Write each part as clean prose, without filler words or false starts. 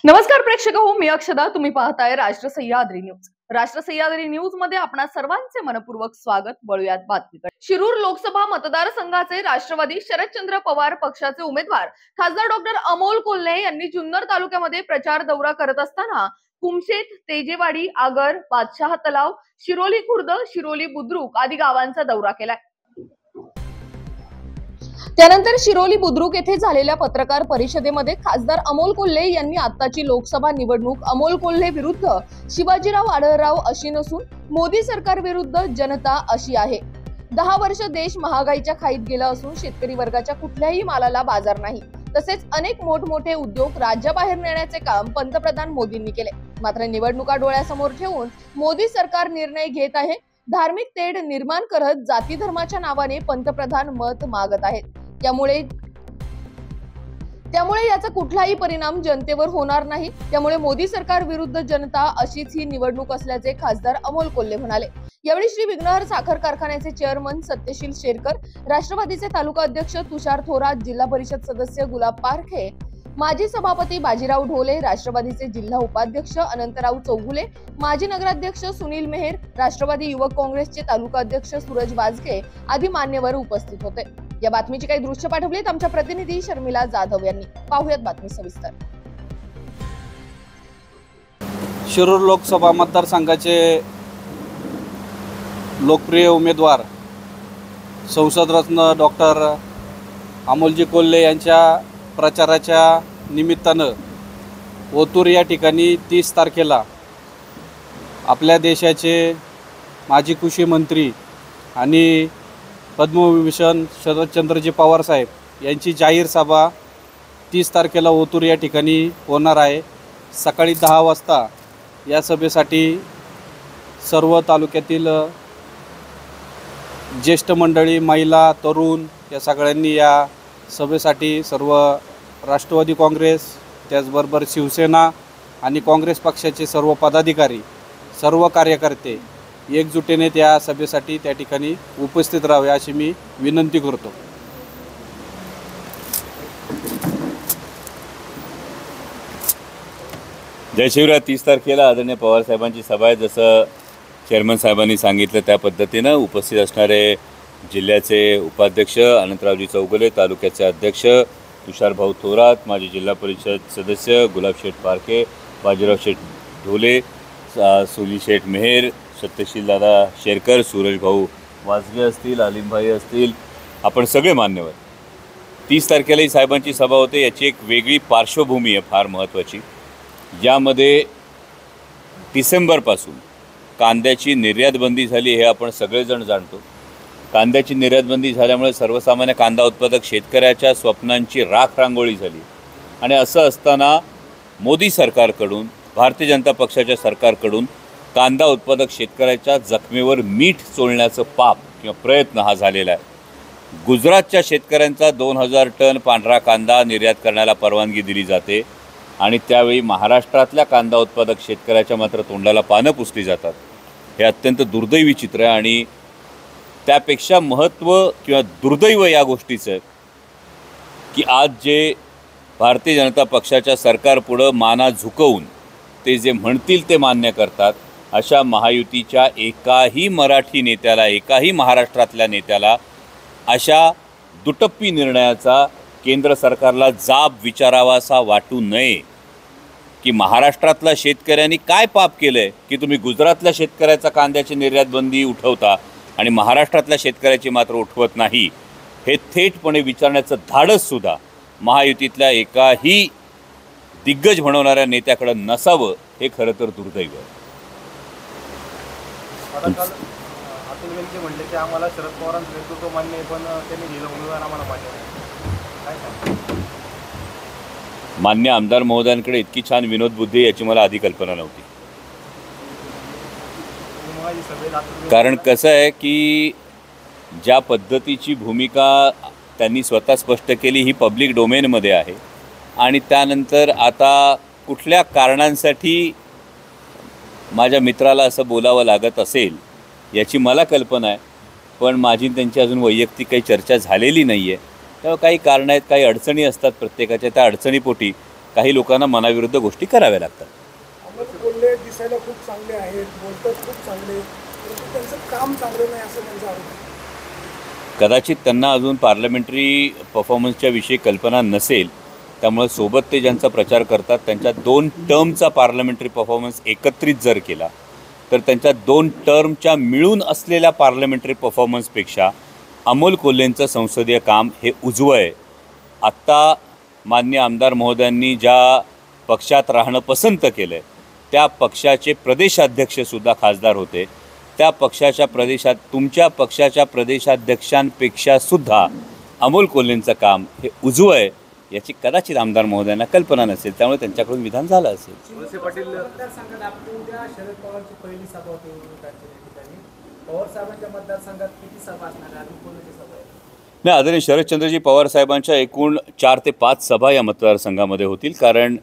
नमस्कार प्रेक्षक हो, मी अक्षदा. तुम्ही पाहताय राष्ट्र सह्याद्री न्यूज. राष्ट्र सह्याद्री न्यूज मध्ये आपणा सर्वांचे मनपूर्वक स्वागत. वळूयात बातमीकडे. शिरूर लोकसभा मतदारसंघाचे राष्ट्रवादी शरदचंद्र पवार पक्षाचे उमेदवार खासदार डॉक्टर अमोल कोल्हे यांनी जुन्नर तालुक्यामध्ये प्रचार दौरा करत असताना कुमशेत, तेजेवाडी, आगर, बादशाह तलाव, शिरोली खुर्द, शिरोली बुद्रुक आदी गावांचा दौरा केलाय. त्यानंतर शिरोली बुद्रुक येथे झालेल्या पत्रकार परिषदेमध्ये खासदार अमोल कोल्हे यांनी आताची लोकसभा निवडणूक अमोल कोल्हे विरुद्ध शिवाजीराव आढळराव अशी नसून मोदी सरकार विरुद्ध जनता अशी आहे. 10 वर्ष देश महागाईच्या खाईत गेला असून शेतकरी वर्गाच्या कुठल्याही मालाला बाजार नाही. तसेच अनेक मोठमोठे उद्योग राज्याबाहेर नेण्याचे काम पंतप्रधान मोदींनी केले. मात्र निवडणुका डोळ्यासमोर ठेवून मोदी सरकार निर्णय घेत आहे. धार्मिक तेढ निर्माण करत जाती धर्माच्या नावाने पंतप्रधान मत मागत आहेत. त्यामुळे याचा कुठलाही परिणाम जनतेवर होणार नाही. त्यामुळे मोदी सरकार विरुद्ध जनता अशीच ही निवडणूक असल्याचे खासदार अमोल कोल्हे म्हणाले. यावेळी श्री विघ्नहर साखर कारखान्याचे चेअरमन सत्यशील शेरकर, राष्ट्रवादीचे तालुका अध्यक्ष तुषार थोरात, जिल्हा परिषद सदस्य गुलाब पारखे, माजी सभापती बाजीराव ढोले, राष्ट्रवादीचे जिल्हा उपाध्यक्ष अनंतराव चौगुले, माजी नगराध्यक्ष सुनील मेहर, राष्ट्रवादी युवक काँग्रेसचे तालुका अध्यक्ष सूरज वाजगे आदी मान्यवर उपस्थित होते. या बातमीची काही दृश्य पाठवलीत आमच्या प्रतिनिधी शर्मिला जाधव यांनी. पाहूयात बातमी सविस्तर. शिरूर लोकसभा मतदारसंघाचे लोकप्रिय उमेदवार संसद रत्न डॉक्टर अमोलजी कोल्हे यांच्या प्रचाराच्या निमित्तानं ओतूर या ठिकाणी 30 तारखेला आपल्या देशाचे माजी कृषी मंत्री आणि पद्मविभूषण शरदचंद्रजी पवार साहेब यांची जाहीर सभा 30 तारखेला ओतूर या ठिकाणी होणार आहे. सकाळी 10 वाजता या सभेसाठी सर्व तालुक्यातील ज्येष्ठ मंडळी, महिला, तरुण या सगळ्यांनी या सभेसाठी सर्व राष्ट्रवादी काँग्रेस, त्याचबरोबर शिवसेना आणि काँग्रेस पक्षाचे सर्व पदाधिकारी, सर्व कार्यकर्ते एकजुटीने त्या सभेसाठी त्या ठिकाणी उपस्थित राहावे अशी मी विनंती करतो. जय शिवराय. 30 तारखेला आदरणीय पवार साहेबांची सभा आहे. जसं चेअरमन साहेबांनी सांगितलं त्या पद्धतीनं उपस्थित असणारे जिल्ह्याचे उपाध्यक्ष अनंतरावजी चौगुले, तालुक्याचे अध्यक्ष तुषार भाऊ थोरात, माजी जिल्हा परिषद सदस्य गुलाबशेठ पारखे, बाजीराव शेठ ढोले, सुनील शेठ मेहर, सत्यशील दादा शेरकर, सूरज भाऊ वाजगे असतील, आलिमभाई असतील, आपण सगळे मान्यवर. 30 तारखेलाही साहेबांची सभा होते. याची एक वेगळी पार्श्वभूमी आहे फार महत्त्वाची. यामध्ये डिसेंबरपासून कांद्याची निर्यात बंदी झाली हे आपण सगळेजण जाणतो. कांद्याची निर्यात बंदी झाल्यामुळे सर्वसामान्य कांदा उत्पादक शेतकऱ्याच्या स्वप्नांची राख रांगोळी झाली. आणि असं असताना मोदी सरकारकडून, भारतीय जनता पक्षाच्या सरकारकडून कांदा उत्पादक शेतकऱ्याच्या जखमेवर मीठ चोळण्याचं पाप किंवा प्रयत्न हा झालेला आहे. गुजरातच्या शेतकऱ्यांचा 2000 टन पांढरा कांदा निर्यात करण्याला परवानगी दिली जाते आणि त्यावेळी महाराष्ट्रातल्या कांदा उत्पादक शेतकऱ्याच्या मात्र तोंडाला पानं पुसली जातात. हे अत्यंत दुर्दैवी चित्र आहे. आणि त्यापेक्षा महत्त्व किंवा दुर्दैव या गोष्टीचं आहे की आज जे भारतीय जनता पक्षाच्या सरकारपुढं माना झुकवून ते जे म्हणतील ते मान्य करतात अशा महायुतीच्या एकाही मराठी नेत्याला, एकाही महाराष्ट्रातल्या नेत्याला अशा दुटप्पी निर्णयाचा केंद्र सरकारला जाब विचारावासा वाटू नये की महाराष्ट्रातल्या शेतकऱ्यांनी काय पाप केलं आहे की तुम्ही गुजरातल्या शेतकऱ्याचा कांद्याची निर्यात बंदी उठवता आणि महाराष्ट्रातल्या शेतकऱ्याची मात्र उठवत नाही. हे थेटपणे विचारण्याचं धाडससुद्धा महायुतीतल्या एकाही दिग्गज म्हणवणाऱ्या नेत्याकडे नसावं हे खरं तर दुर्दैव आहे. अतुल वेलके म्हणले की आम्हाला शरद पवारांचं नेतृत्व मान्य आहे, पण त्यांनी दिलं उमेदवार आम्हाला मान्य नाही. मान्य आमदार महोदयांकडे इतकी छान विनोद बुद्धी याची मला आधी कल्पना नव्हती. कारण कसं आहे की ज्या पद्धतीची भूमिका त्यांनी स्वतः स्पष्ट केली ही पब्लिक डोमेनमध्ये आहे. आणि त्यानंतर आता कुठल्या कारणांसाठी माझ्या मित्राला असं बोलावं लागत असेल याची मला कल्पना आहे. पण माझी त्यांची अजून वैयक्तिक काही चर्चा झालेली नाही आहे. तेव्हा काही कारणं आहेत, काही अडचणी असतात प्रत्येकाच्या. त्या अडचणीपोटी काही लोकांना मनाविरुद्ध गोष्टी कराव्या लागतात. अमोल कोल्हे दिसायला खूप चांगले आहेत, बोलतात खूप चांगले, परंतु त्यांचं काम चांगलं नाही असं त्यांचा आरोप आहे. कदाचित त्यांना अजून पार्लमेंटरी परफॉर्मन्सच्या विषयी कल्पना नसेल, त्यामुळे सोबत ते ज्यांचा प्रचार करतात त्यांच्या 2 टर्मचा पार्लमेंटरी परफॉर्मन्स एकत्रित जर केला तर त्यांच्या 2 टर्मच्या मिळून असलेल्या पार्लमेंटरी परफॉर्मन्सपेक्षा अमोल कोल्हेंचं संसदीय काम हे उजवं आहे. आत्ता मान्य आमदार महोदयांनी ज्या पक्षात राहणं पसंत केलं आहे त्या पक्षाचे प्रदेशाध्यक्षसुद्धा खासदार होते. त्या पक्षाच्या प्रदेशात तुमच्या पक्षाच्या प्रदेशाध्यक्षांपेक्षासुद्धा अमोल कोल्हेंचं काम हे उजवं आहे याची कदाचित आमदार महोदयांना कल्पना नसेल, त्यामुळे त्यांच्याकडून विधान झालं असेल. वळसे पाटील मतदारसंघात आपली उद्या शरद पवारची पहिली सभा होती उरणच्या ठिकाणी. पवार साहेबांच्या मतदारसंघात किती सभा असणार आहे आणि कोणाची सभा आहे? नाही, आदरणीय शरदचंद्रजी पवार साहेबांच्या एकूण 4 ते 5 सभा या मतदारसंघामध्ये होतील. कारण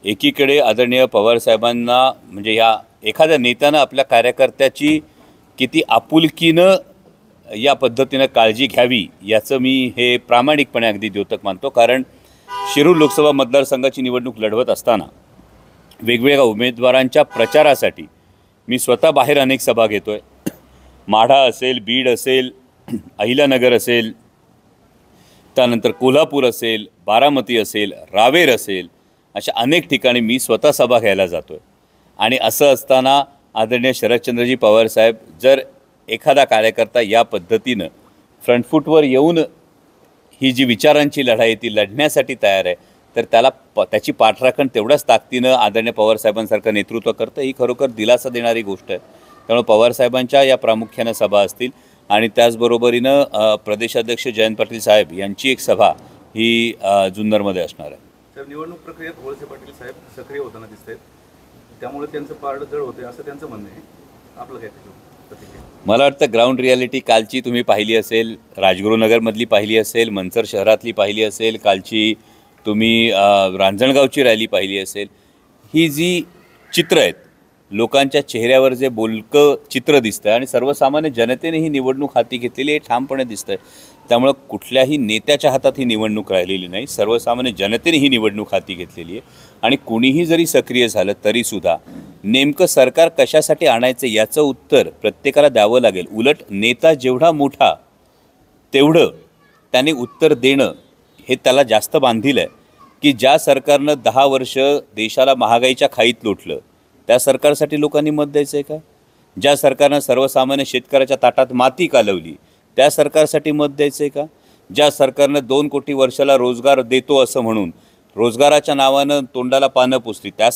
एकीकडे आदरणीय पवार साहेबांना म्हणजे या एखाद्या नेत्यानं आपल्या कार्यकर्त्याची किती आपुलकीनं या पद्धतीनं काळजी घ्यावी याचं मी हे प्रामाणिकपणे अगदी द्योतक मानतो. कारण शिरूर लोकसभा मतदारसंघाची निवडणूक लढवत असताना वेगवेगळ्या उमेदवारांच्या प्रचारासाठी मी स्वतः बाहेर अनेक सभा घेतो आहे. माढा असेल, बीड असेल, अहिल्यानगर असेल, त्यानंतर कोल्हापूर असेल, बारामती असेल, रावेर असेल, अशा अनेक ठिकाणी मी स्वतः सभा घ्यायला जातो आहे. आणि असं असताना आदरणीय शरदचंद्रजी पवार साहेब जर एखादा कार्यकर्ता या पद्धतीनं फ्रंटफूटवर येऊन ही जी विचारांची लढाई ती लढण्यासाठी तयार आहे तर त्याची पाठराखण तेवढ्याच ताकदीनं आदरणीय पवारसाहेबांसारखं नेतृत्व करतं, ही खरोखर दिलासा देणारी गोष्ट आहे. त्यामुळे पवारसाहेबांच्या या प्रामुख्यानं सभा असतील आणि त्याचबरोबरीनं प्रदेशाध्यक्ष जयंत पाटील साहेब यांची एक सभा ही जुन्नरमध्ये असणार आहे. तर निवडणूक प्रक्रियेत वळसे पाटील साहेब सक्रिय होताना दिसत आहेत, त्यामुळे त्यांचं पारड जड होते असं त्यांचं म्हणणं आहे. आपलं काय प्रतिक्रिया? मला वाटतं ग्राउंड रियालिटी कालची तुम्ही पाहिली असेल, राजगुरुनगरमधली पाहिली असेल, मनसर शहरातली पाहिली असेल, कालची तुम्ही रांजणगावची रॅली पाहिली असेल. ही जी चित्र आहेत, लोकांच्या चेहऱ्यावर जे बोलकं चित्र दिसतं आणि सर्वसामान्य जनतेने ही निवडणूक हाती घेतलेली हे ठामपणे दिसतं आहे. त्यामुळं कुठल्याही नेत्याच्या हातात ही निवडणूक राहिलेली नाही, सर्वसामान्य जनतेने ही निवडणूक हाती घेतलेली आहे. आणि कुणीही जरी सक्रिय झालं तरीसुद्धा नेमकं सरकार कशासाठी आणायचं याचं उत्तर प्रत्येकाला द्यावं लागेल. उलट नेता जेवढा मोठा तेवढं त्याने उत्तर देणं हे त्याला जास्त बांधील आहे. की ज्या सरकारनं 10 वर्ष देशाला महागाईच्या खाईत लोटलं त्या सरकारसाठी लोकांनी मत द्यायचं आहे का? ज्या सरकारनं सर्वसामान्य शेतकऱ्याच्या ताटात माती कालवली त्या सरकारसाठी मत द्यायचं आहे का? ज्या सरकारनं 2 कोटी वर्षाला रोजगार देतो असं म्हणून रोजगाराच्या नावानं तोंडाला पानं पुसली त्या